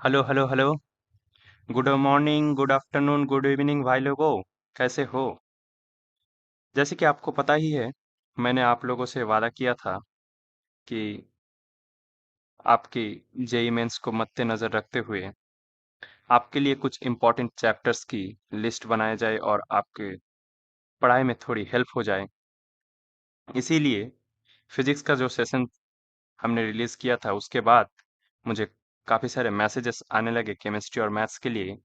Hello hello hello. Good morning, good afternoon, good evening भाई लोगों। कैसे हो? जैसे कि आपको पता ही है, मैंने आप लोगों से वादा किया था कि आपकी जेई मेंस को मद्देनजर रखते हुए आपके लिए कुछ इम्पोर्टेंट चैप्टर्स की लिस्ट बनाया जाए और आपके पढ़ाई में थोड़ी हेल्प हो जाए। इसीलिए फिजिक्स का जो सेशन हमने रिलीज किया था उसके बाद मुझे काफ़ी सारे मैसेजेस आने लगे केमिस्ट्री और मैथ्स के लिए।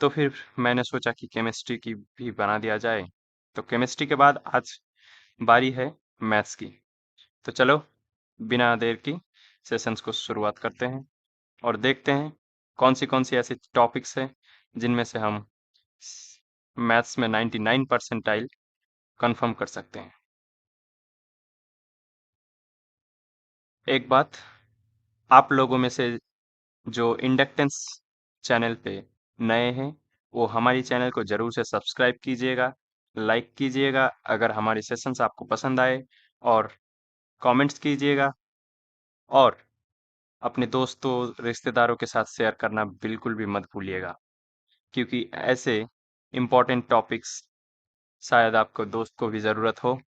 तो फिर मैंने सोचा कि केमिस्ट्री की भी बना दिया जाए। तो केमिस्ट्री के बाद आज बारी है मैथ्स की। तो चलो, बिना देर की सेशंस को शुरुआत करते हैं और देखते हैं कौन सी ऐसे टॉपिक्स हैं जिनमें से हम मैथ्स में 99 परसेंटाइल कंफर्म कर सकते हैं। एक बात, आप लोगों में से जो इंडक्टेंस चैनल पे नए हैं वो हमारी चैनल को जरूर से सब्सक्राइब कीजिएगा, लाइक कीजिएगा अगर हमारी सेशंस आपको पसंद आए, और कमेंट्स कीजिएगा, और अपने दोस्तों रिश्तेदारों के साथ शेयर करना बिल्कुल भी मत भूलिएगा, क्योंकि ऐसे इम्पोर्टेंट टॉपिक्स शायद आपको दोस्त को भी ज़रूरत हो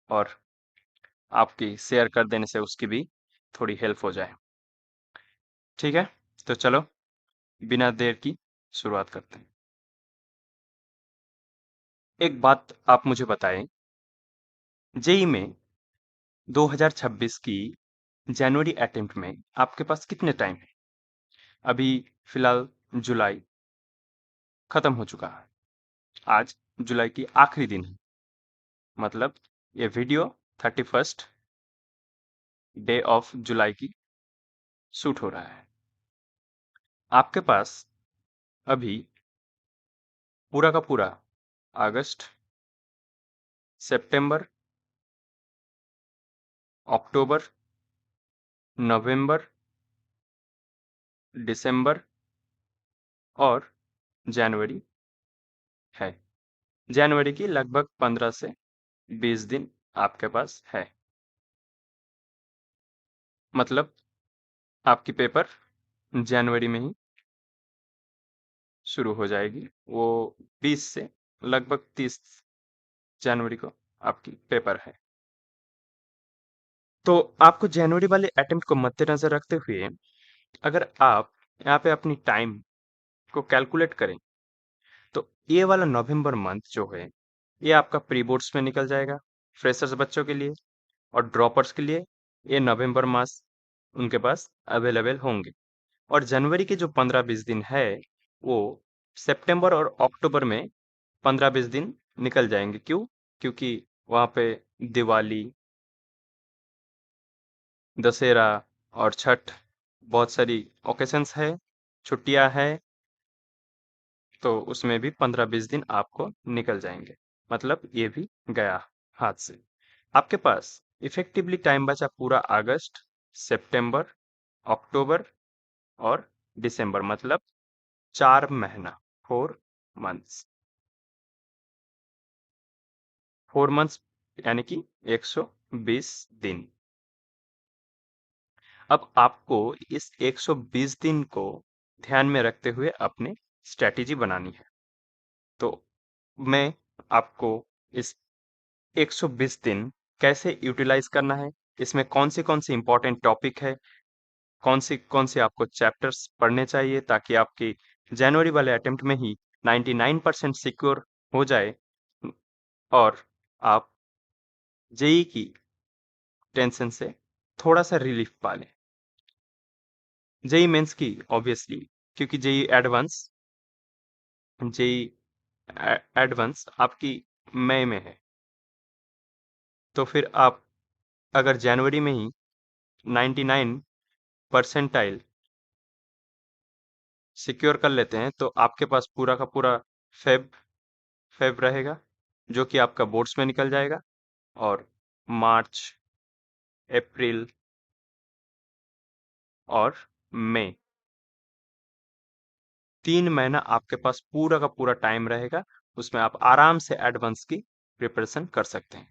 और आपकी शेयर कर देने से उसकी भी थोड़ी हेल्प हो जाए। ठीक है, तो चलो बिना देर की शुरुआत करते हैं। एक बात आप मुझे बताएं, जेई में 2026 की जनवरी अटेम्प्ट में आपके पास कितने टाइम है? अभी फिलहाल जुलाई खत्म हो चुका है। आज जुलाई की आखिरी दिन है, मतलब ये video 31st day of July की शूट हो रहा है। आपके पास अभी पूरा का पूरा अगस्त, सितंबर, अक्टूबर, नवंबर, दिसंबर और जनवरी है। जनवरी की लगभग 15 से 20 दिन आपके पास है। मतलब आपकी पेपर जनवरी में ही शुरू हो जाएगी। वो 20 से लगभग 30 जनवरी को आपकी पेपर है। तो आपको जनवरी वाले अटेम्प्ट को मद्देनजर रखते हुए अगर आप यहाँ पे अपनी टाइम को कैलकुलेट करें, तो ये वाला नवंबर मंथ जो है ये आपका प्री बोर्ड्स में निकल जाएगा फ्रेशर्स बच्चों के लिए, और ड्रॉपर्स के लिए ये नवंबर मास उनके पास अवेलेबल होंगे। और जनवरी के जो 15-20 दिन है वो सितंबर और अक्टूबर में 15-20 दिन निकल जाएंगे। क्यों? क्योंकि वहाँ पे दिवाली, दशहरा और छठ, बहुत सारी ओकेशंस है, छुट्टियां है, तो उसमें भी 15-20 दिन आपको निकल जाएंगे। मतलब ये भी गया हाथ से। आपके पास इफेक्टिवली टाइम बचा पूरा अगस्त, सितंबर, अक्टूबर और दिसंबर, मतलब 4 महीना, 4 मंथ्स। 4 मंथ्स यानी कि 120 दिन। अब आपको इस 120 दिन को ध्यान में रखते हुए अपनी स्ट्रेटेजी बनानी है। तो मैं आपको इस 120 दिन कैसे यूटिलाइज करना है, इसमें कौन सी इंपॉर्टेंट टॉपिक है, कौन से आपको चैप्टर्स पढ़ने चाहिए ताकि आपकी जनवरी वाले अटेम्प्ट में ही 99% सिक्योर हो जाए और आप जेई की टेंशन से थोड़ा सा रिलीफ पा लें। जेई मेंस की ऑब्वियसली, क्योंकि जेई एडवांस आपकी मई में है। तो फिर आप अगर जनवरी में ही 99 परसेंटाइल सिक्योर कर लेते हैं तो आपके पास पूरा का पूरा फेब फेब रहेगा, जो कि आपका बोर्ड्स में निकल जाएगा। और मार्च, अप्रैल और मई, 3 महीना आपके पास पूरा का पूरा टाइम रहेगा। उसमें आप आराम से एडवांस की प्रिपरेशन कर सकते हैं।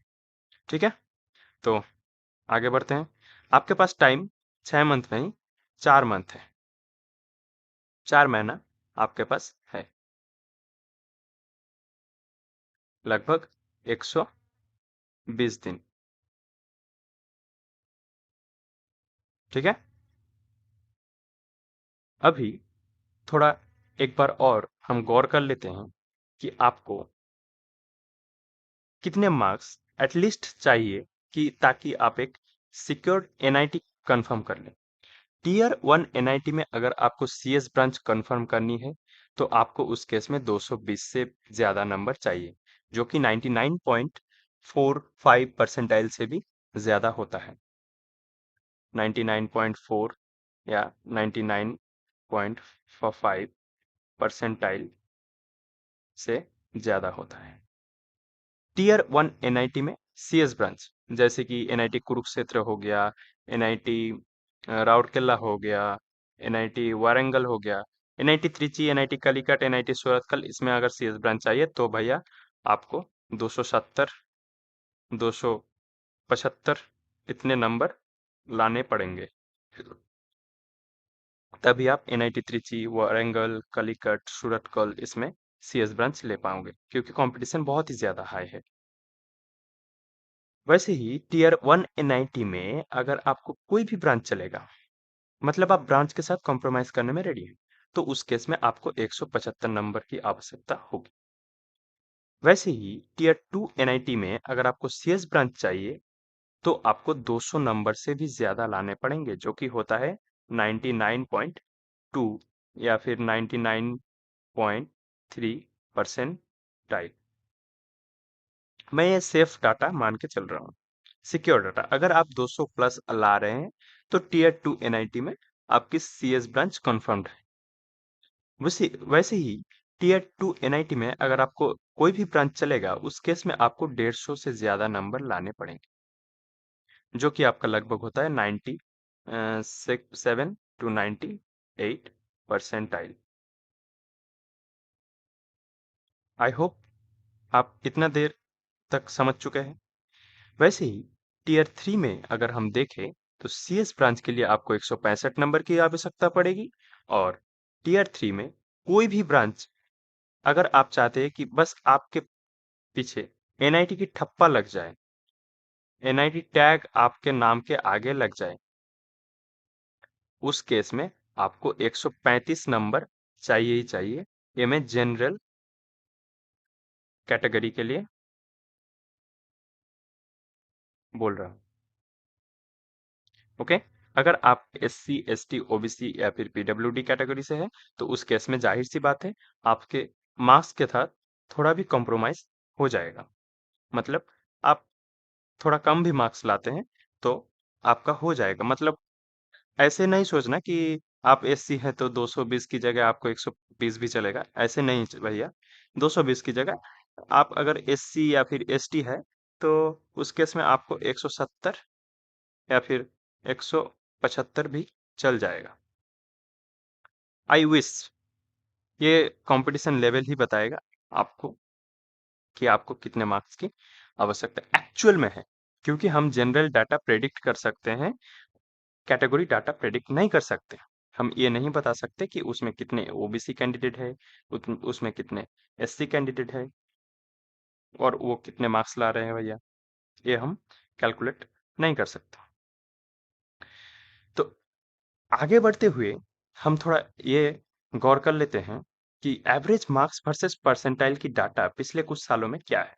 ठीक है, तो आगे बढ़ते हैं। आपके पास टाइम 6 मंथ नहीं, 4 मंथ है। 4 महीना आपके पास है, लगभग 120 दिन। ठीक है। अभी थोड़ा एक बार और हम गौर कर लेते हैं कि आपको कितने मार्क्स एटलीस्ट चाहिए कि ताकि आप एक सिक्योर्ड एनआईटी कंफर्म कर लें। टीयर 1 एनआईटी में अगर आपको सीएस ब्रांच कंफर्म करनी है तो आपको उस केस में 220 से ज्यादा नंबर चाहिए, जो कि 99.45 परसेंटाइल से भी ज्यादा होता है। 99.4 या 99.45 परसेंटाइल से ज्यादा होता है। टीयर 1 एनआईटी में सीएस ब्रांच जैसे कि एनआईटी कुरुक्षेत्र हो गया, एनआईटी राउरकेला हो गया, एनआईटी वारंगल हो गया, NIT Trichy, NIT Calicut, NIT Surathkal, इसमें अगर सीएस ब्रांच चाहिए तो भैया आपको 270, 275 इतने नंबर लाने पड़ेंगे, तभी आप एनआईटी त्रिची, वारंगल, कलिकट, सूरतकल इसमें सीएस ब्रांच ले पाओगे, क्योंकि कंपटीशन बहुत ही ज्यादा हाई है। वैसे ही टीयर 1 एनआईटी में अगर आपको कोई भी ब्रांच चलेगा, मतलब आप ब्रांच के साथ कॉम्प्रोमाइज करने में रेडी हैं, तो उस केस में आपको 175 नंबर की आवश्यकता होगी। वैसे ही टीयर 2 एनआईटी में अगर आपको सीएस ब्रांच चाहिए तो आपको 200 नंबर से भी ज्यादा लाने पड़ेंगे, जो कि होता है 99.2 या फिर 99.3 परसेंट टाइप। मैं ये सेफ डाटा मान के चल रहा हूँ, सिक्योर डाटा। अगर आप 200 प्लस ला रहे हैं तो टीयर 2 एनआईटी में आपकी सीएस ब्रांच कंफर्म्ड है। वैसे वैसे ही टीयर 2 एनआईटी में अगर आपको कोई भी ब्रांच चलेगा, उस केस में आपको 150 से ज्यादा नंबर लाने पड़ेंगे, जो कि आपका लगभग होता है 97 to 98 परसेंटाइल। आई होप आप इतना देर तक समझ चुके हैं। वैसे ही टीयर 3 में अगर हम देखें तो सीएस ब्रांच के लिए आपको 165 नंबर की आवश्यकता पड़ेगी, और टीयर 3 में कोई भी ब्रांच अगर आप चाहते हैं कि बस आपके पीछे एनआईटी की ठप्पा लग जाए, एनआईटी टैग आपके नाम के आगे लग जाए, उस केस में आपको 135 नंबर चाहिए ही चाहिए। ये मैं जनरल कैटेगरी के लिए बोल रहा हूँ। ओके। अगर आप एससी, एसटी, ओबीसी या फिर पीडब्ल्यूडी कैटेगरी से हैं तो उस केस में जाहिर सी बात है आपके मार्क्स के साथ थोड़ा भी कॉम्प्रोमाइज हो जाएगा। मतलब आप थोड़ा कम भी मार्क्स लाते हैं तो आपका हो जाएगा। मतलब ऐसे नहीं सोचना कि आप एससी हैं तो 220 की जगह आपको 120 भी चलेगा, ऐसे नहीं भैया। 220 की जगह आप अगर एससी या फिर एसटी है तो उस केस में आपको 170 या फिर 175 भी चल जाएगा। आई विश ये कंपटीशन लेवल ही बताएगा आपको कि आपको कितने मार्क्स की आवश्यकता एक्चुअल में है, क्योंकि हम जनरल डाटा प्रेडिक्ट कर सकते हैं, कैटेगरी डाटा प्रेडिक्ट नहीं कर सकते। हम ये नहीं बता सकते कि उसमें कितने ओबीसी कैंडिडेट है, उसमें कितने एससी कैंडिडेट है और वो कितने मार्क्स ला रहे हैं भैया, ये हम कैलकुलेट नहीं कर सकते। तो आगे बढ़ते हुए हम थोड़ा ये गौर कर लेते हैं कि एवरेज मार्क्स वर्सेस परसेंटाइल की डाटा पिछले कुछ सालों में क्या है।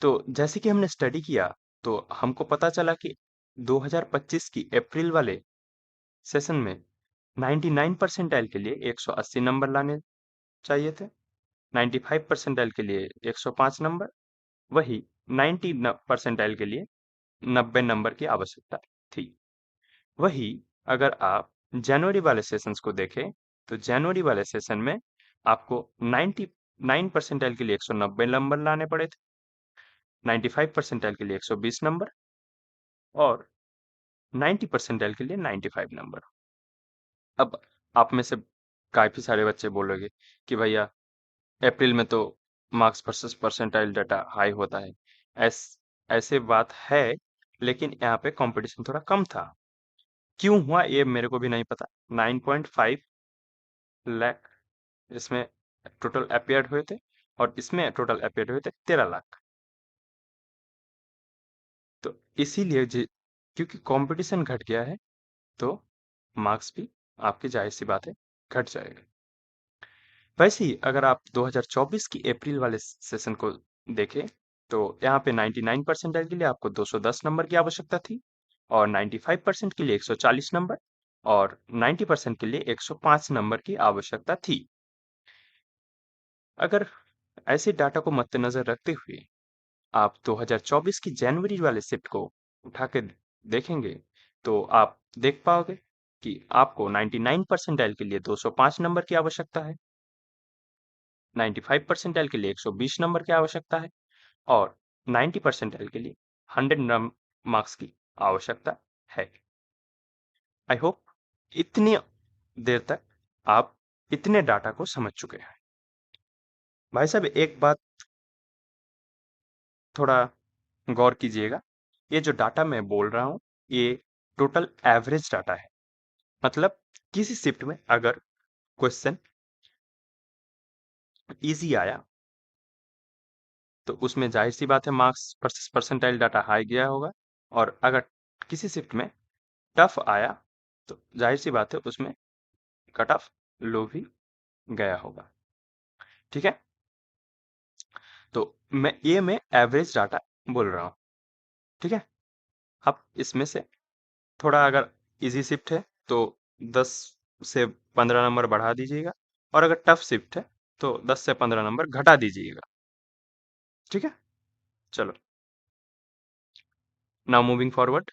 तो जैसे कि हमने स्टडी किया तो हमको पता चला कि 2025 की अप्रैल वाले सेशन में 99 परसेंटाइल के लिए 180 नंबर लाने चाहिए थे, 95 परसेंटाइल के लिए 105 नंबर, वही 90 परसेंटाइल के लिए 90 नंबर की आवश्यकता थी। वही अगर आप जनवरी वाले सेशंस को देखें तो जनवरी वाले सेशन में आपको 99 परसेंटाइल के लिए 190 नंबर लाने पड़े थे, 95 परसेंटाइल के लिए 120 नंबर और 90 परसेंटाइल के लिए 95 नंबर। अब आप में से काफी सारे बच्चे बोलोगे कि भैया अप्रैल में तो marks versus percentile data high होता है। ऐस ऐसे बात है, लेकिन यहाँ पे कंपटीशन थोड़ा कम था। क्यों हुआ ये मेरे को भी नहीं पता। 9.5 लाख इसमें टोटल अपीयर्ड हुए थे और इसमें टोटल अपीयर्ड हुए थे 13 लाख। तो इसीलिए क्योंकि कंपटीशन घट गया है तो मार्क्स भी आपकी जाहिर सी बात है घट जाएगा। वैसे ही अगर आप 2024 की अप्रैल वाले सेशन को देखें तो यहाँ पे 99 परसेंटाइल के लिए आपको 210 नंबर की आवश्यकता थी और 95% के लिए 140 नंबर और 90% के लिए 105 नंबर की आवश्यकता थी। अगर ऐसे डाटा को मद्देनजर रखते हुए आप 2024 की जनवरी वाले शिफ्ट को उठा के देखेंगे तो आप देख पाओगे कि आपको 99 परसेंटाइल के लिए 205 नंबर की आवश्यकता है, 95 परसेंटाइल के लिए 120 नंबर की आवश्यकता है और 90 परसेंटाइल के लिए 100 मार्क्स की आवश्यकता है। आई होप इतनी देर तक आप इतने डाटा को समझ चुके हैं। भाई साहब एक बात थोड़ा गौर कीजिएगा, ये जो डाटा मैं बोल रहा हूँ ये टोटल एवरेज डाटा है। मतलब किसी शिफ्ट में अगर क्वेश्चन इजी आया तो उसमें जाहिर सी बात है मार्क्स परसेंटाइल डाटा हाई गया होगा और अगर किसी शिफ्ट में टफ आया तो जाहिर सी बात है उसमें कट ऑफ लो भी गया होगा। ठीक है, तो मैं एवरेज डाटा बोल रहा हूँ। ठीक है, अब इसमें से थोड़ा अगर इजी शिफ्ट है तो 10 से 15 नंबर बढ़ा दीजिएगा और अगर टफ शिफ्ट है तो 10 से 15 नंबर घटा दीजिएगा। ठीक है, चलो नाउ मूविंग फॉरवर्ड।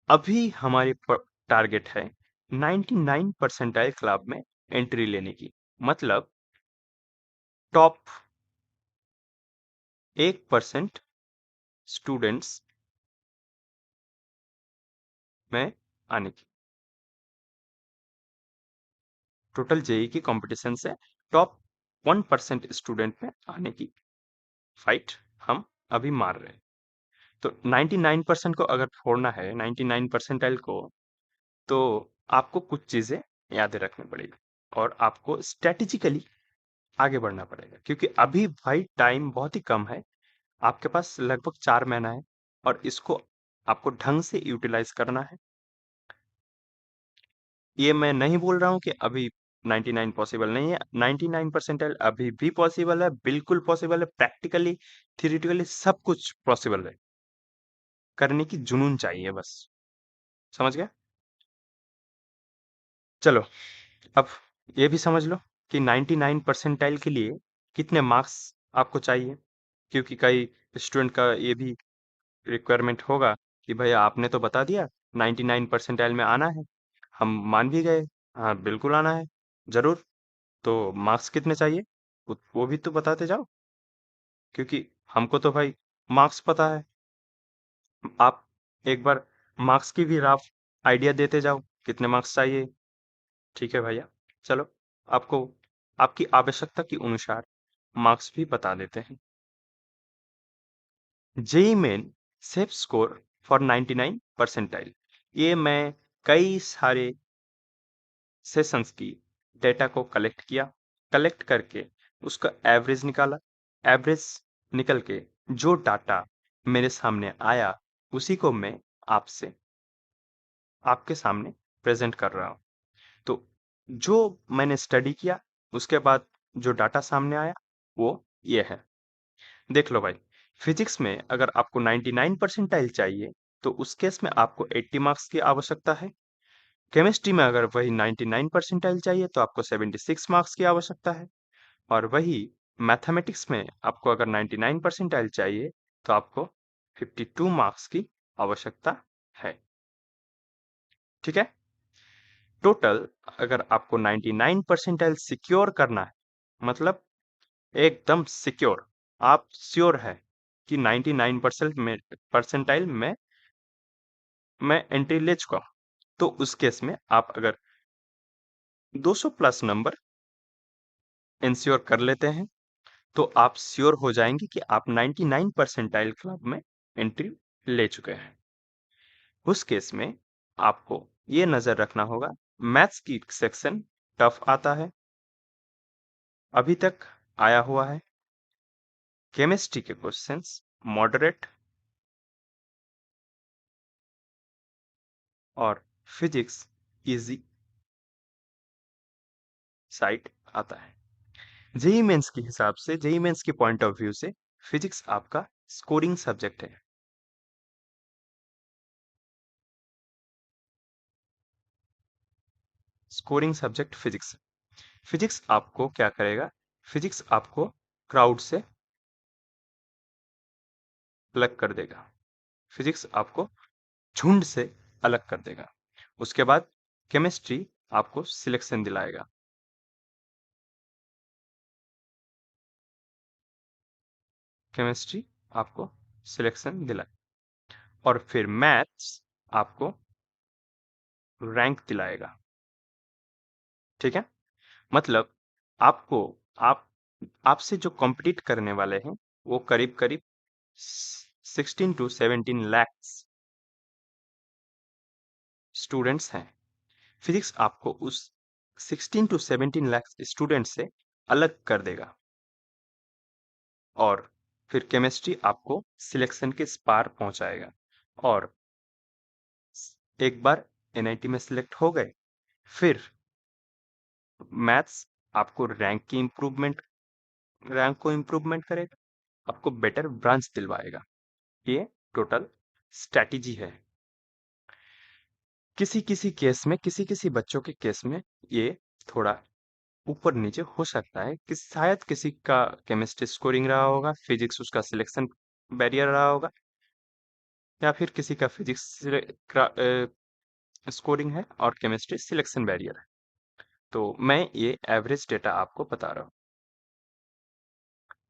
अभी हमारी टारगेट है 99 परसेंटाइल क्लब में एंट्री लेने की, मतलब टॉप 1% स्टूडेंट्स में आने की। टोटल जेई की कंपटीशन से टॉप 1% स्टूडेंट में आने की फाइट हम अभी मार रहे हैं। तो 99% को अगर फोड़ना है 99 परसेंटाइल को, तो आपको कुछ चीजें याद रखनी पड़ेगी और आपको स्ट्रेटेजिकली आगे बढ़ना पड़ेगा, क्योंकि अभी भाई टाइम बहुत ही कम है। आपके पास लगभग 4 महीना है और इसको आपको ढंग से यूटिलाइज करना है। ये मैं नहीं बोल रहा हूँ कि अभी 99 पॉसिबल नहीं है, 99 परसेंटाइल अभी भी पॉसिबल है, बिल्कुल पॉसिबल है, प्रैक्टिकली थियोरेटिकली सब कुछ पॉसिबल है। करने की जुनून चाहिए बस, समझ गया? चलो अब ये भी समझ लो कि 99 परसेंटाइल के लिए कितने मार्क्स आपको चाहिए, क्योंकि कई स्टूडेंट का ये भी रिक्वायरमेंट होगा कि भैया आपने तो बता दिया 99 परसेंटाइल में आना है, हम मान भी गए, हाँ बिल्कुल आना है जरूर, तो मार्क्स कितने चाहिए वो भी तो बताते जाओ, क्योंकि हमको तो भाई मार्क्स पता है। आप एक बार मार्क्स की भी रफ आइडिया देते जाओ कितने मार्क्स चाहिए। ठीक है भैया, चलो आपको आपकी आवश्यकता के अनुसार मार्क्स भी बता देते हैं। JEE main safe score for 99 percentile, ये मैं कई सारे सेशंस की डेटा को कलेक्ट किया, कलेक्ट करके उसका एवरेज निकाला, एवरेज निकल के जो डाटा मेरे सामने आया उसी को मैं आपसे आपके सामने प्रेजेंट कर रहा हूँ। तो जो मैंने स्टडी किया उसके बाद जो डाटा सामने आया वो ये है। देख लो भाई, फिजिक्स में अगर आपको 99 परसेंटाइल चाहिए तो उस केस में आपको 80 मार्क्स की आवश्यकता है। केमिस्ट्री में अगर वही 99 परसेंटाइल चाहिए तो आपको 76 मार्क्स की आवश्यकता है। और वही मैथमेटिक्स में आपको अगर 99 परसेंटाइल चाहिए तो आपको 52 मार्क्स की आवश्यकता है। ठीक है, टोटल अगर आपको 99 परसेंटाइल सिक्योर करना है, मतलब एकदम सिक्योर, आप श्योर है कि 99% में परसेंटाइल में मैं एंट्री ले चुका हूं, तो उस केस में आप अगर 200 प्लस नंबर इंश्योर कर लेते हैं तो आप श्योर हो जाएंगे कि आप 99 परसेंटाइल क्लब में एंट्री ले चुके हैं। उस केस में आपको ये नजर रखना होगा मैथ्स की सेक्शन टफ आता है, अभी तक आया हुआ है। केमिस्ट्री के क्वेश्चंस मॉडरेट और फिजिक्स इजी साइड आता है। जेई मेंस के हिसाब से, जेई मेंस के पॉइंट ऑफ व्यू से फिजिक्स आपका स्कोरिंग सब्जेक्ट है। Scoring subject physics. फिजिक्स आपको क्या करेगा? फिजिक्स आपको क्राउड से अलग कर देगा। फिजिक्स आपको झुंड से अलग कर देगा। उसके बाद केमिस्ट्री आपको सिलेक्शन दिलाएगा। केमिस्ट्री आपको सिलेक्शन दिलाए और फिर मैथ्स आपको रैंक दिलाएगा। ठीक है, मतलब आपको आप आपसे जो कॉम्पिटिट करने वाले हैं वो करीब करीब 16 टू 17 लैक्स स्टूडेंट्स हैं। फिजिक्स आपको उस 16 टू 17 लाख स्टूडेंट से अलग कर देगा और फिर केमिस्ट्री आपको सिलेक्शन के पार पहुंचाएगा। और एक बार एनआईटी में सिलेक्ट हो गए, फिर मैथ्स आपको रैंक को इम्प्रूवमेंट करेगा, आपको बेटर ब्रांच दिलवाएगा। ये टोटल स्ट्रैटेजी है। किसी किसी केस में, किसी किसी बच्चों के केस में ये थोड़ा ऊपर नीचे हो सकता है कि शायद किसी का केमिस्ट्री स्कोरिंग रहा होगा, फिजिक्स उसका सिलेक्शन बैरियर रहा होगा, या फिर किसी का फिजिक्स स्कोरिंग है और केमिस्ट्री सिलेक्शन बैरियर है। तो मैं ये एवरेज डेटा आपको बता रहा हूँ।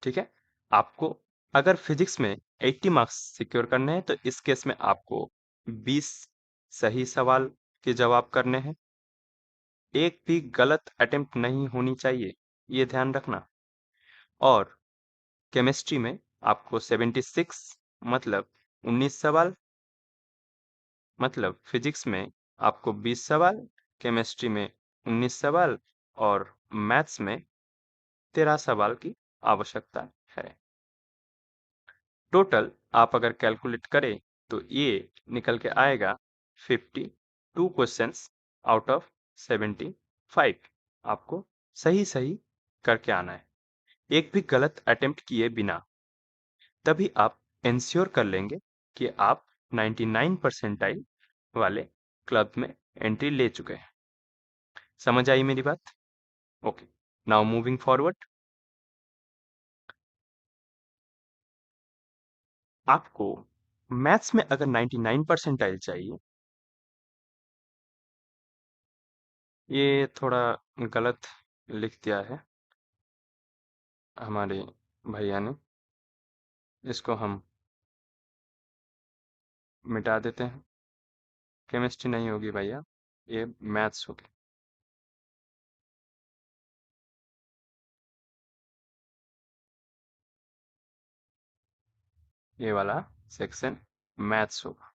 ठीक है, आपको अगर फिजिक्स में 80 मार्क्स सिक्योर करने हैं तो इस केस में आपको 20 सही सवाल के जवाब करने हैं। एक भी गलत अटेम्प्ट नहीं होनी चाहिए, ये ध्यान रखना। और केमिस्ट्री में आपको 76 मतलब 19 सवाल, मतलब फिजिक्स में आपको 20 सवाल, केमिस्ट्री में 19 सवाल और मैथ्स में 13 सवाल की आवश्यकता है। टोटल आप अगर कैलकुलेट करें तो ये निकल के आएगा 52 क्वेश्चंस आउट ऑफ 75। आपको सही सही करके आना है, एक भी गलत अटेम्प्ट किए बिना। तभी आप इंश्योर कर लेंगे कि आप 99 परसेंटाइल वाले क्लब में एंट्री ले चुके हैं। समझ आई मेरी बात? Okay, now moving forward. आपको मैथ्स में अगर 99 परसेंटाइल चाहिए, ये थोड़ा गलत लिख दिया है हमारे भैया ने, इसको हम मिटा देते हैं। केमिस्ट्री नहीं होगी भैया, ये मैथ्स होगी। ये वाला सेक्शन मैथ्स होगा।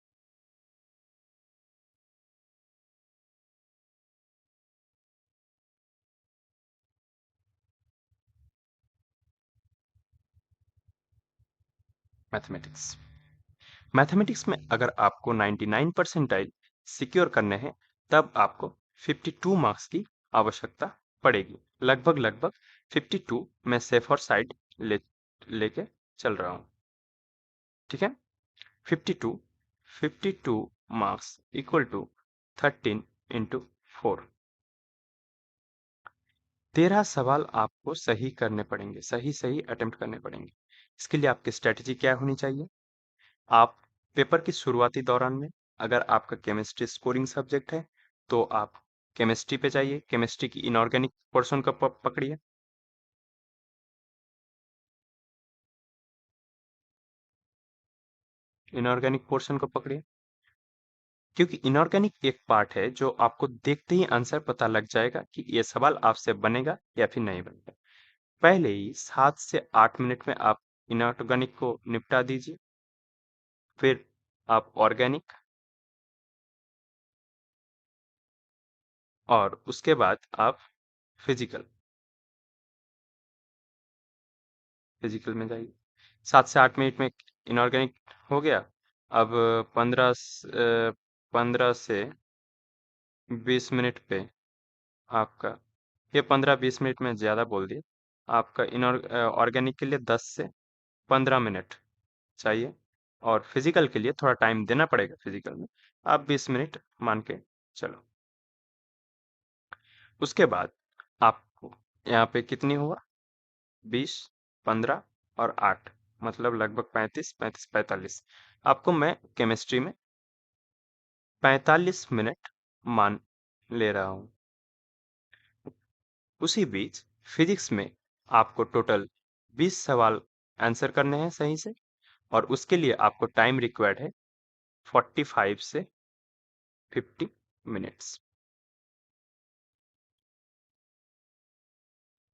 मैथमेटिक्स। मैथमेटिक्स में अगर आपको 99 परसेंटाइल सिक्योर करने हैं तब आपको 52 मार्क्स की आवश्यकता पड़ेगी। लगभग लगभग 52 मैं सेफ और साइड लेके चल रहा हूँ। ठीक है, 52 52 मार्क्स इक्वल टू 13 इंटू 4। 13 सवाल आपको सही करने पड़ेंगे, सही सही अटेम्प्ट करने पड़ेंगे। इसके लिए आपकी स्ट्रेटेजी क्या होनी चाहिए? आप पेपर की शुरुआती दौरान में, अगर आपका केमिस्ट्री स्कोरिंग सब्जेक्ट है तो आप केमिस्ट्री पे जाइए, केमिस्ट्री की इनऑर्गेनिक पोर्शन को पकड़िए। इनऑर्गेनिक पोर्शन को पकड़िए, क्योंकि इनऑर्गेनिक एक पार्ट है जो आपको देखते ही आंसर पता लग जाएगा कि ये सवाल आपसे बनेगा या फिर नहीं बनेगा। पहले ही 7 से 8 मिनट में आप इनऑर्गेनिक को निपटा दीजिए, फिर आप ऑर्गेनिक, और उसके बाद आप फिजिकल, फिजिकल में जाइए। 7 से 8 मिनट में इनऑर्गेनिक हो गया। अब 15 से 20 मिनट पे आपका, ये 15-20 मिनट में ज़्यादा बोल दिए। आपका ऑर्गेनिक के लिए 10 से 15 मिनट चाहिए, और फिजिकल के लिए थोड़ा टाइम देना पड़ेगा। फिजिकल में आप 20 मिनट मान के चलो। उसके बाद आपको यहाँ पे कितनी हुआ, 20, 15 और 8, मतलब लगभग 35, 35, 45। आपको मैं केमिस्ट्री में 45 मिनट मान ले रहा हूँ। उसी बीच फिजिक्स में आपको टोटल 20 सवाल आंसर करने हैं सही से, और उसके लिए आपको टाइम रिक्वायर्ड है 45 से 50 मिनट्स।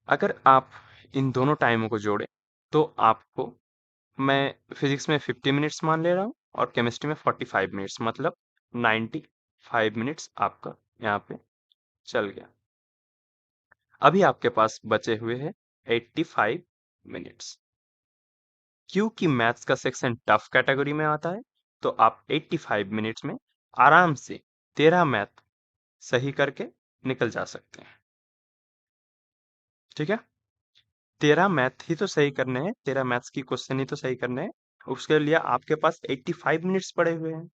अगर आप इन दोनों टाइमों को जोड़ें तो आपको, मैं फिजिक्स में 50 मिनट्स मान ले रहा हूँ और केमिस्ट्री में 45 मिनट्स, मतलब 95 मिनट्स आपका यहाँ पे चल गया। अभी आपके पास बचे हुए हैं 85 मिनट्स। क्योंकि मैथ्स का सेक्शन टफ कैटेगरी में आता है, तो आप 85 मिनट्स में आराम से 13 मैथ सही करके निकल जा सकते हैं। ठीक है, 13 मैथ ही तो सही करने हैं, 13 मैथ्स की क्वेश्चन ही तो सही करने हैं। उसके लिए आपके पास 85 मिनट्स पड़े हुए हैं,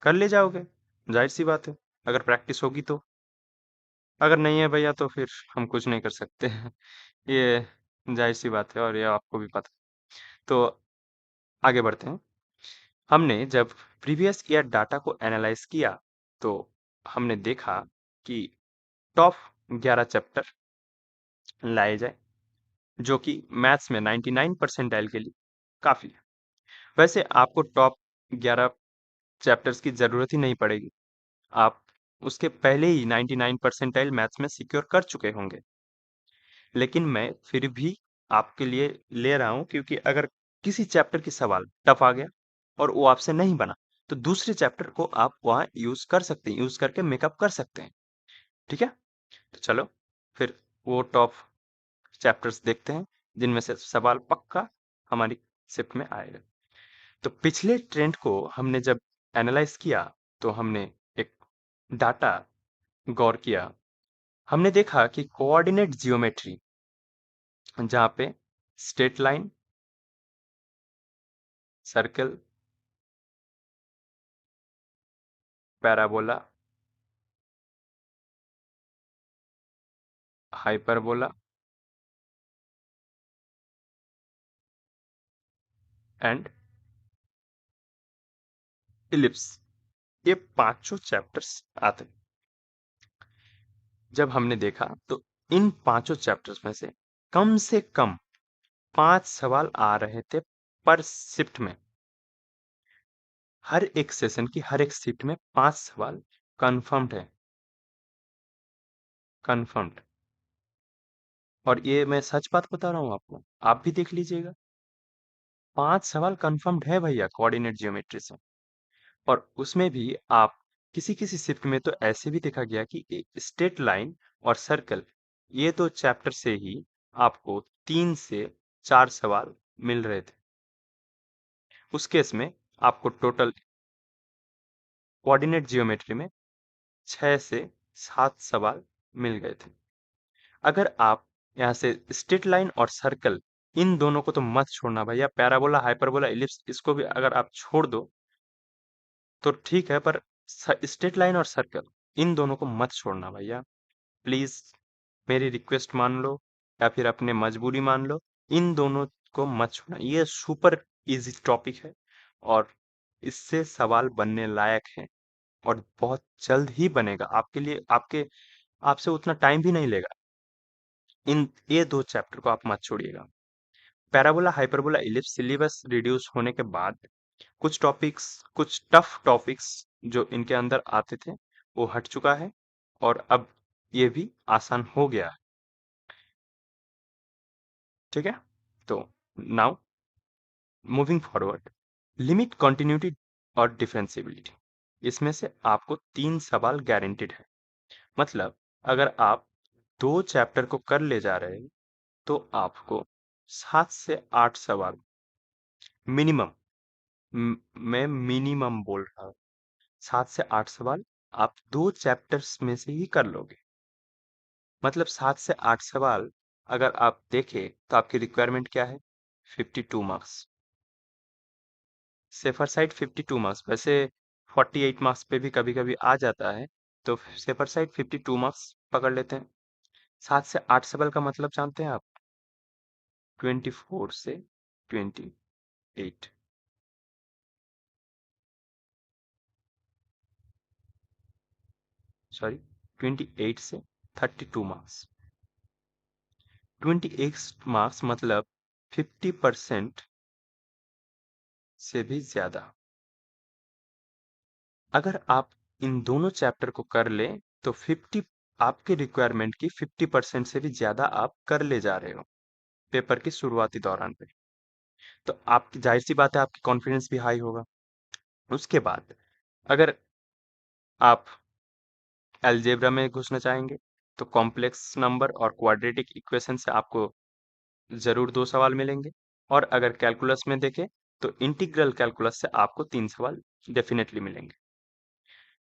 कर ले जाओगे, जाहिर सी बात है, अगर प्रैक्टिस होगी तो। अगर नहीं है भैया तो फिर हम कुछ नहीं कर सकते हैं। ये जाहिर सी बात है, और ये आपको भी पता है। तो आगे बढ़ते हैं। हमने जब प्रीवियस ईयर डाटा को एनालाइज किया, तो हमने देखा कि टॉप 11 चैप्टर लाए जाए, जो कि मैथ्स में 99 परसेंटाइल के लिए काफी है। वैसे आपको टॉप 11 चैप्टर्स की जरूरत ही नहीं पड़ेगी, आप उसके पहले ही 99 परसेंटाइल मैथ्स में सिक्योर कर चुके होंगे। लेकिन मैं फिर भी आपके लिए ले रहा हूं, क्योंकि अगर किसी चैप्टर की सवाल टफ आ गया और वो आपसे नहीं बना, तो दूसरे चैप्टर को आप वहां यूज कर सकते हैं, यूज करके मेकअप कर सकते हैं। ठीक है, तो चलो फिर वो टॉप चैप्टर्स देखते हैं जिनमें से सवाल पक्का हमारी शिफ्ट में आएगा। तो पिछले ट्रेंड को हमने जब एनालाइज किया, तो हमने एक डाटा गौर किया। हमने देखा कि कोऑर्डिनेट जियोमेट्री, जहाँ पे straight line, circle, parabola, hyperbola and ellipse, ये पांचों चैप्टर्स आते हैं। जब हमने देखा तो इन पांचों चैप्टर्स में से कम 5 सवाल आ रहे थे पर शिफ्ट में। हर एक सेशन की हर एक शिफ्ट में 5 सवाल कंफर्म्ड है, कंफर्म्ड। और ये मैं सच बात बता रहा हूँ आपको, आप भी देख लीजिएगा, 5 सवाल कंफर्म्ड है भैया कोऑर्डिनेट जियोमेट्री से। और उसमें भी आप किसी किसी शिफ्ट में तो ऐसे भी देखा गया कि स्ट्रेट लाइन और सर्कल, ये दो चैप्टर से ही आपको 3 से 4 सवाल मिल रहे थे। उस केस में आपको टोटल कोऑर्डिनेट जियोमेट्री में 6 से 7 सवाल मिल गए थे। अगर आप यहाँ से स्ट्रेट लाइन और सर्कल, इन दोनों को तो मत छोड़ना भैया। पैराबोला, हाइपरबोला, इलिप्स, इसको भी अगर आप छोड़ दो तो ठीक है, पर स्ट्रेट लाइन और सर्कल, इन दोनों को मत छोड़ना भैया, प्लीज। मेरी रिक्वेस्ट मान लो या फिर अपने मजबूरी मान लो, इन दोनों को मत छोड़ना। ये सुपर इजी टॉपिक है, और इससे सवाल बनने लायक है, और बहुत जल्द ही बनेगा आपके लिए। आपसे उतना टाइम भी नहीं लेगा। ये दो चैप्टर को आप मत छोड़िएगा। Parabola, hyperbola, ellipse syllabus reduce होने के बाद कुछ टॉपिक्स, कुछ टफ टॉपिक्स जो इनके अंदर आते थे, वो हट चुका है, और अब ये भी आसान हो गया है। ठीक है, तो now moving forward, limit, continuity और डिफरेंशिएबिलिटी, इसमें से आपको 3 सवाल गारंटेड है। मतलब अगर आप 2 चैप्टर को कर ले जा रहे हैं तो आपको 7 से 8 सवाल मिनिमम, मैं मिनिमम बोल रहा हूँ, 7 से 8 सवाल आप 2 चैप्टर्स में से ही कर लोगे। मतलब 7 से 8 सवाल अगर आप देखें तो आपकी रिक्वायरमेंट क्या है? 52 मार्क्स। सेफर साइड 52 मार्क्स, वैसे 48 मार्क्स पे भी कभी कभी आ जाता है, तो सेफर साइड 52 मार्क्स पकड़ लेते हैं। 7 से 8 सवाल का मतलब जानते हैं आप? 24 से 28, सॉरी 28 से 32 मार्क्स। 28 मार्क्स मतलब 50% से भी ज्यादा। अगर आप इन दोनों चैप्टर को कर लें तो 50, आपके रिक्वायरमेंट की 50% से भी ज्यादा आप कर ले जा रहे हो पेपर की शुरुआती दौरान पे। तो आपकी जाहिर सी बात है आपकी कॉन्फिडेंस भी हाई होगा। उसके बाद अगर आप अलजेब्रा में घुसना चाहेंगे तो कॉम्प्लेक्स नंबर और क्वाड्रेटिक इक्वेशन से आपको जरूर 2 सवाल मिलेंगे। और अगर कैलकुलस में देखें तो इंटीग्रल कैलकुलस से आपको 3 सवाल डेफिनेटली मिलेंगे।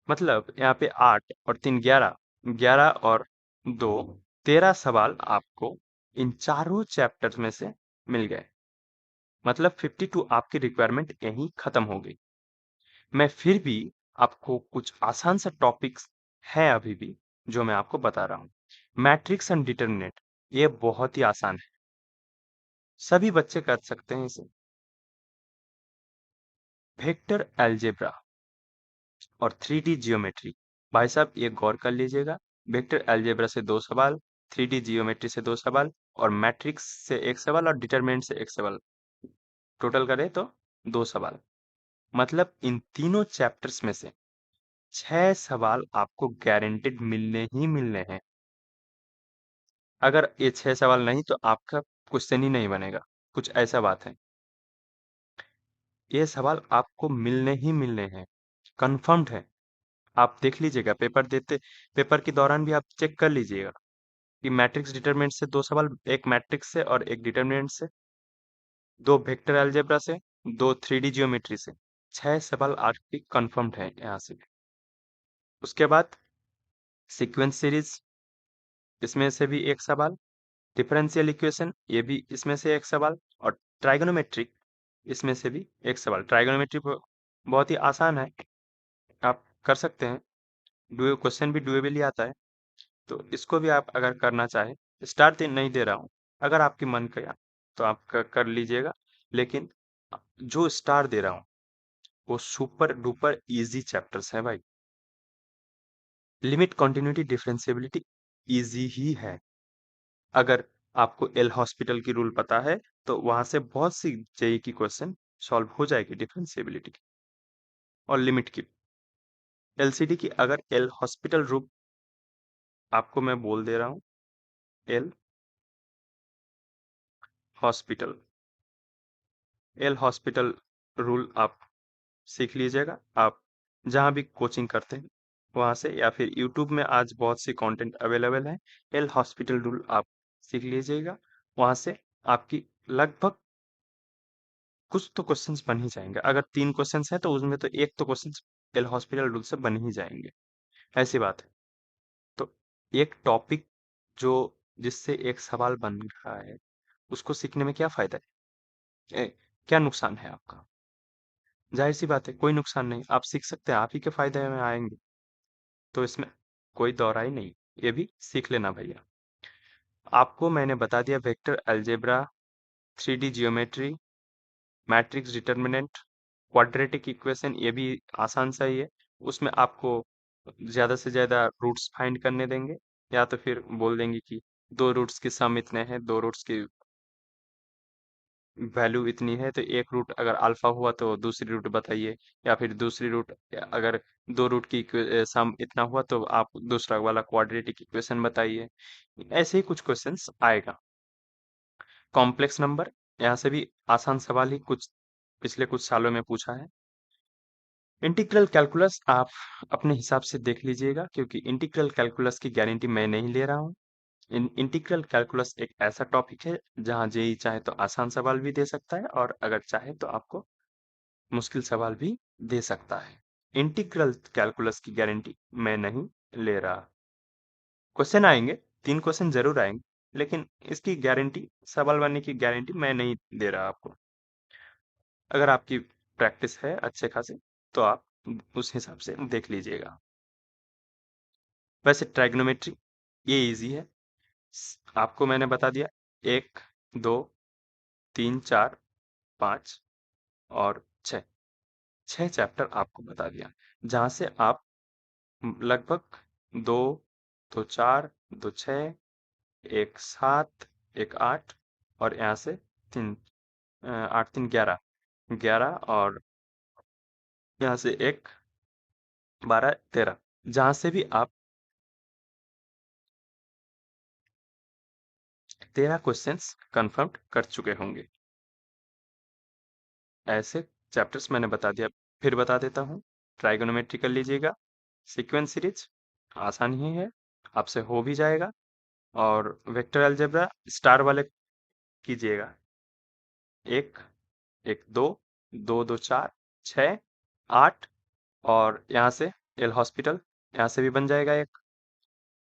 मतलब यहाँ पे 8 और 3 11, 11 और 2 13 सवाल आपको इन चारों चैप्टर्स में से मिल गए। मतलब 52 आपकी रिक्वायरमेंट यहीं खत्म हो गई। मैं फिर भी आपको कुछ आसान सा टॉपिक्स है अभी भी जो मैं आपको बता रहा हूँ। मैट्रिक्स एंड डिटरमिनेंट, ये बहुत ही आसान है, सभी बच्चे कर सकते हैं इसे। वेक्टर अलजेब्रा और 3D जियोमेट्री, भाई साहब ये गौर कर लीजिएगा। वेक्टर अलजेब्रा से 2 सवाल, 3D जियोमेट्री से 2 सवाल और मैट्रिक्स से 1 सवाल और डिटरमिनेंट से 1 सवाल, टोटल करें तो 2 सवाल। मतलब इन तीनों चैप्टर्स में से 6 सवाल आपको गारंटेड मिलने ही मिलने हैं। अगर ये 6 सवाल नहीं तो आपका क्वेश्चन ही नहीं बनेगा, कुछ ऐसा बात है। ये सवाल आपको मिलने ही मिलने हैं, कंफर्म्ड है। आप देख लीजिएगा पेपर देते, पेपर के दौरान भी आप चेक कर लीजिएगा कि मैट्रिक्स डिटरमिनेंट से 2 सवाल, एक मैट्रिक्स से और एक डिटरमिनेंट से, 2 वेक्टर अलजेब्रा से, 2 3D जियोमेट्री से, 6 सवाल आपकी कंफर्म्ड है यहाँ से। उसके बाद सीक्वेंस सीरीज, इसमें से भी 1 सवाल, डिफरेंशियल इक्वेशन ये भी इसमें से 1 सवाल, और ट्राइगोनोमेट्रिक इसमें से भी 1 सवाल। ट्राइगोनोमेट्री बहुत ही आसान है, आप कर सकते हैं, डुए क्वेश्चन भी डुएबल ही आता है। तो इसको भी आप अगर करना चाहें, स्टार नहीं दे रहा हूँ, अगर आपकी मन किया तो आप कर लीजिएगा। लेकिन जो स्टार दे रहा हूँ वो सुपर डुपर इजी चैप्टर्स हैं भाई। लिमिट, कॉन्टिन्यूटी, डिफरेंशिएबिलिटी इजी ही है। अगर आपको एल हॉस्पिटल की रूल पता है तो वहां से बहुत सी जेई की क्वेश्चन सॉल्व हो जाएगी डिफरेंशिएबिलिटी की और लिमिट की। एलसीडी की अगर एल हॉस्पिटल रूल आपको मैं बोल दे रहा हूँ, L hospital, L hospital rule आप सीख लीजिएगा। आप जहाँ भी कोचिंग करते हैं वहां से, या फिर यूट्यूब में आज बहुत सी कंटेंट अवेलेबल है, एल हॉस्पिटल रूल आप सीख लीजिएगा। वहां से आपकी लगभग कुछ तो क्वेश्चंस बन ही जाएंगे। अगर 3 क्वेश्चंस है तो उसमें तो एक तो क्वेश्चंस एल हॉस्पिटल रूल से बन ही जाएंगे, ऐसी बात है। तो एक टॉपिक जो, जिससे एक सवाल बन रहा है, उसको सीखने में क्या फायदा है? क्या नुकसान है आपका? जाहिर सी बात है कोई नुकसान नहीं, आप सीख सकते हैं, आप ही के फायदे में आएंगे। तो इसमें कोई दौराई नहीं, ये भी सीख लेना भैया। आपको मैंने बता दिया vector algebra, 3D geometry, matrix determinant, quadratic equation, ये भी आसान सा ही है। उसमें आपको ज्यादा से ज्यादा रूट्स फाइंड करने देंगे, या तो फिर बोल देंगे कि 2 रूट्स की सम इतने हैं, 2 रूट्स की वैल्यू इतनी है, तो एक रूट अगर अल्फा हुआ तो दूसरी रूट बताइए, या फिर दूसरी रूट अगर 2 रूट की सम इतना हुआ तो आप दूसरा वाला क्वाड्रेटिक इक्वेशन बताइए। ऐसे ही कुछ क्वेश्चंस आएगा। कॉम्प्लेक्स नंबर, यहाँ से भी आसान सवाल ही कुछ पिछले कुछ सालों में पूछा है। इंटीग्रल कैलकुलस आप अपने हिसाब से देख लीजिएगा, क्योंकि इंटीग्रल कैलकुलस की गारंटी मैं नहीं ले रहा हूँ। इंटीग्रल कैलकुलस एक ऐसा टॉपिक है जहाँ जेई चाहे तो आसान सवाल भी दे सकता है, और अगर चाहे तो आपको मुश्किल सवाल भी दे सकता है। इंटीग्रल कैलकुलस की गारंटी मैं नहीं ले रहा। क्वेश्चन आएंगे, 3 क्वेश्चन जरूर आएंगे, लेकिन इसकी गारंटी, सवाल बनने की गारंटी मैं नहीं दे रहा आपको। अगर आपकी प्रैक्टिस है अच्छे खासे तो आप उस हिसाब से देख लीजिएगा। वैसे ट्राइग्नोमेट्री ये इजी है, आपको मैंने बता दिया। 1, 2, 3, 4, 5 और 6 चैप्टर आपको बता दिया, जहां से आप लगभग 2, 2, 4, 2, 6, 1, 7, 1, 8 और यहाँ से 3, 8, 3, 11, 11 और यहाँ से 1, 12, 13, जहां से भी आप 13 क्वेश्चंस कंफर्म कर चुके होंगे। ऐसे चैप्टर्स मैंने बता दिया, फिर बता देता हूँ। ट्राइगोनोमेट्री कर लीजिएगा, सीक्वेंस सीरीज आसान ही है, आपसे हो भी जाएगा। और वेक्टर अलजेब्रा स्टार वाले कीजिएगा। 1, 1, 2, 2, 2, 4, 6, 8 और यहाँ से एल हॉस्पिटल, यहाँ से भी बन जाएगा एक।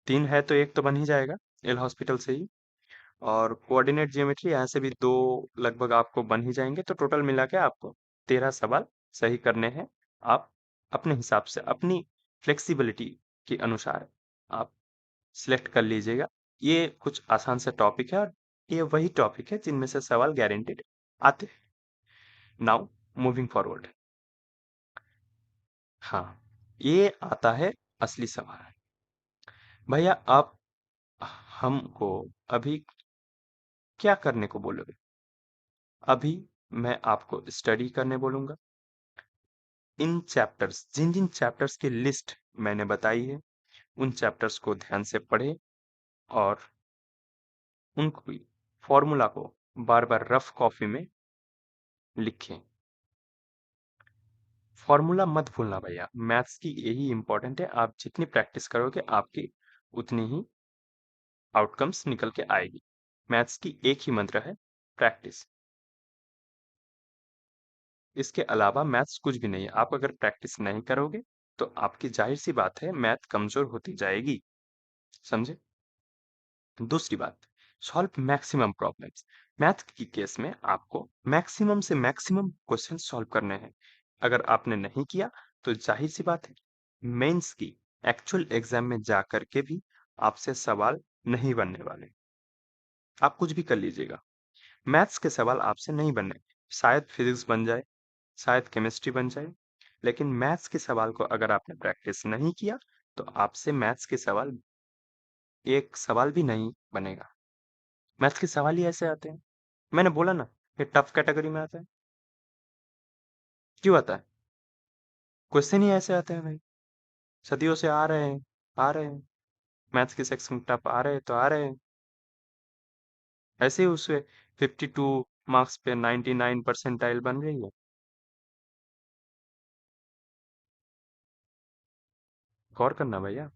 3 है तो एक तो बन ही जाएगा एल हॉस्पिटल से ही। और कोऑर्डिनेट जियोमेट्री यहाँ से भी 2 लगभग आपको बन ही जाएंगे। तो टोटल मिला के आपको 13 सवाल सही करने हैं। आप अपने हिसाब से अपनी फ्लेक्सिबिलिटी के अनुसार आप सिलेक्ट कर लीजिएगा। ये कुछ आसान से टॉपिक है, और ये वही टॉपिक है जिनमें से सवाल गारंटेड आते हैं। Now moving forward. हाँ, ये आता है असली सवाल। भैया आप हमको अभी क्या करने को बोलोगे? अभी मैं आपको स्टडी करने बोलूंगा। इन चैप्टर्स, जिन जिन चैप्टर्स की लिस्ट मैंने बताई है, उन चैप्टर्स को ध्यान से पढ़ें और उनको फॉर्मूला को बार बार रफ कॉपी में लिखें। फॉर्मूला मत भूलना भैया, मैथ्स की यही इंपॉर्टेंट है। आप जितनी प्रैक्टिस करोगे आपकी उतनी ही आउटकम्स निकल के आएगी। मैथ्स की एक ही मंत्र है, प्रैक्टिस। इसके अलावा मैथ्स कुछ भी नहीं है। आप अगर प्रैक्टिस नहीं करोगे तो आपकी जाहिर सी बात है मैथ कमजोर होती जाएगी। समझे? दूसरी बात, सॉल्व मैक्सिमम प्रॉब्लम्स। मैथ की केस में आपको मैक्सिमम से मैक्सिमम क्वेश्चन सॉल्व करने हैं। अगर आपने नहीं किया तो जाहिर सी बात है मेंस की एक्चुअल एग्जाम में जा करके भी आपसे सवाल नहीं बनने वाले। आप कुछ भी कर लीजिएगा, मैथ्स के सवाल आपसे नहीं बनने। शायद फिजिक्स बन जाए, शायद केमिस्ट्री बन जाए, लेकिन मैथ्स के सवाल को अगर आपने प्रैक्टिस नहीं किया तो आपसे मैथ्स के सवाल एक सवाल भी नहीं बनेगा। मैथ्स के सवाल ही ऐसे आते हैं। मैंने बोला ना, ये टफ कैटेगरी में आता है। क्यों आता है? क्वेश्चन ही ऐसे आते हैं भाई, सदियों से आ रहे हैं, आ रहे हैं। मैथ्स के सेक्शन टफ आ रहे हैं तो आ रहे हैं। ऐसे ही उससे 52 मार्क्स पे 99 परसेंटाइल बन रही है। गौर करना भैया,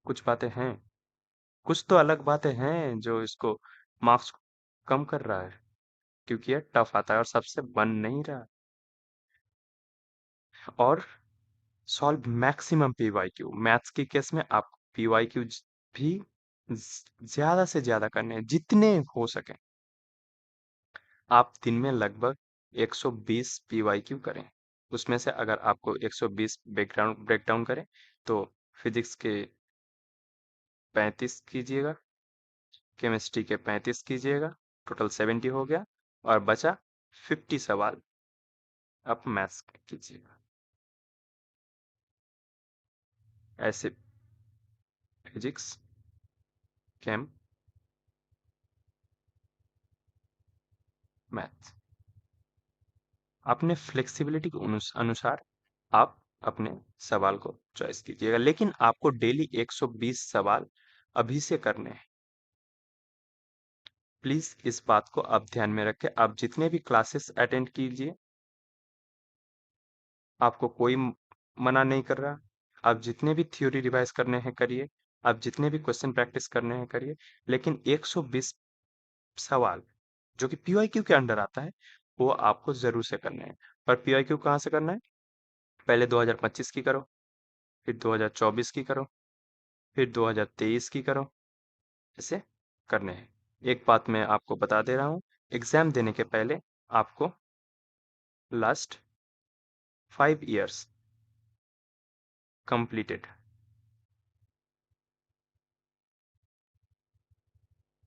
कुछ बातें हैं, कुछ तो अलग बातें हैं जो इसको मार्क्स कम कर रहा है, क्योंकि ये टफ आता है और सबसे बन नहीं रहा। और सॉल्व मैक्सिमम पीवाईक्यू। मैथ्स के केस में आप पीवाईक्यू भी ज्यादा से ज्यादा करने हैं, जितने हो सके। आप दिन में लगभग 120 पीवाईक्यू करें। उसमें से अगर आपको 120 बैकग्राउंड ब्रेकडाउन करें तो फिजिक्स के 35 कीजिएगा, केमिस्ट्री के 35 कीजिएगा, टोटल 70 हो गया, और बचा 50 सवाल आप मैथ्स के कीजिएगा। ऐसे फिजिक्स, केम, मैथ, अपने फ्लेक्सिबिलिटी के अनुसार आप अपने सवाल को चॉइस कीजिएगा, लेकिन आपको डेली 120 सवाल अभी से करने हैं। प्लीज इस बात को आप ध्यान में रखें। आप जितने भी क्लासेस अटेंड कीजिए, आपको कोई मना नहीं कर रहा। आप जितने भी थ्योरी रिवाइज करने हैं करिए, आप जितने भी क्वेश्चन प्रैक्टिस करने हैं करिए, लेकिन 120 सवाल जो कि पीवाईक्यू के अंडर आता है वो आपको जरूर से करने हैं। पर पीवाईक्यू कहाँ से करना है? पहले 2025 की करो, फिर 2024 की करो, फिर 2023 की करो, ऐसे करने हैं। एक बात मैं आपको बता दे रहा हूँ, एग्जाम देने के पहले आपको लास्ट 5 years completed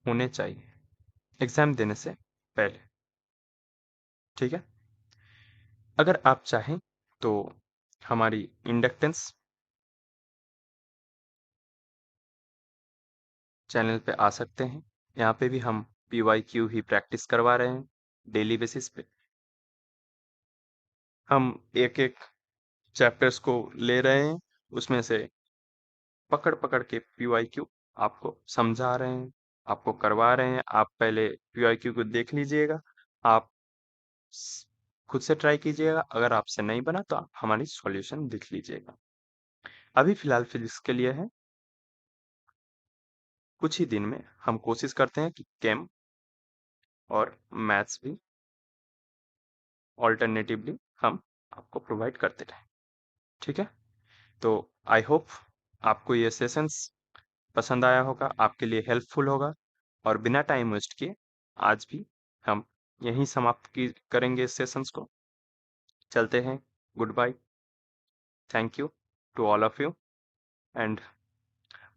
होने चाहिए एग्जाम देने से पहले। ठीक है? अगर आप चाहें तो हमारी इंडक्टेंस चैनल पे आ सकते हैं। यहाँ पे भी हम पीवाईक्यू ही प्रैक्टिस करवा रहे हैं डेली बेसिस पे। हम एक एक चैप्टर्स को ले रहे हैं, उसमें से पकड़ पकड़ के पीवाईक्यू आपको समझा रहे हैं, आपको करवा रहे हैं। आप पहले पीवाईक्यू को देख लीजिएगा, आप खुद से ट्राई कीजिएगा। अगर आपसे नहीं बना तो आप हमारी सॉल्यूशन देख लीजिएगा। अभी फिलहाल फिजिक्स के लिए है, कुछ ही दिन में हम कोशिश करते हैं कि केम और मैथ्स भी ऑल्टरनेटिवली हम आपको प्रोवाइड करते रहें। ठीक है? तो आई होप आपको ये सेशंस पसंद आया होगा, आपके लिए हेल्पफुल होगा। और बिना टाइम वेस्ट किए आज भी हम यहीं समाप्त की करेंगे इस सेशंस को। चलते हैं। Good bye. Thank you to all of you. And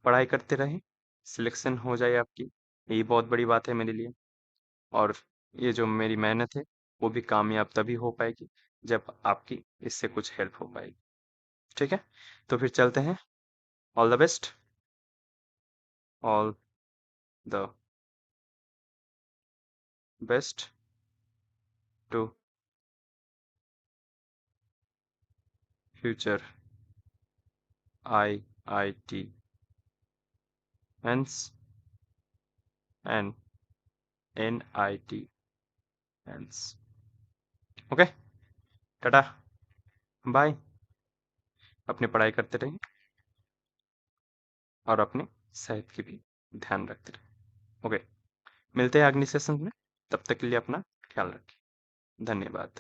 पढ़ाई करते रहें, सिलेक्शन हो जाए आपकी, यही बहुत बड़ी बात है मेरे लिए। और ये जो मेरी मेहनत है वो भी कामयाब तभी हो पाएगी जब आपकी इससे कुछ हेल्प हो पाएगी। ठीक है? तो फिर चलते हैं। All the best, all the best to future IIT and and NIT and. Okay, tata, bye. अपनी पढ़ाई करते रहिए और अपनी सेहत की भी ध्यान रखते रहिए। ओके, मिलते हैं अगली सेशन में। तब तक के लिए अपना ख्याल रखिए। धन्यवाद।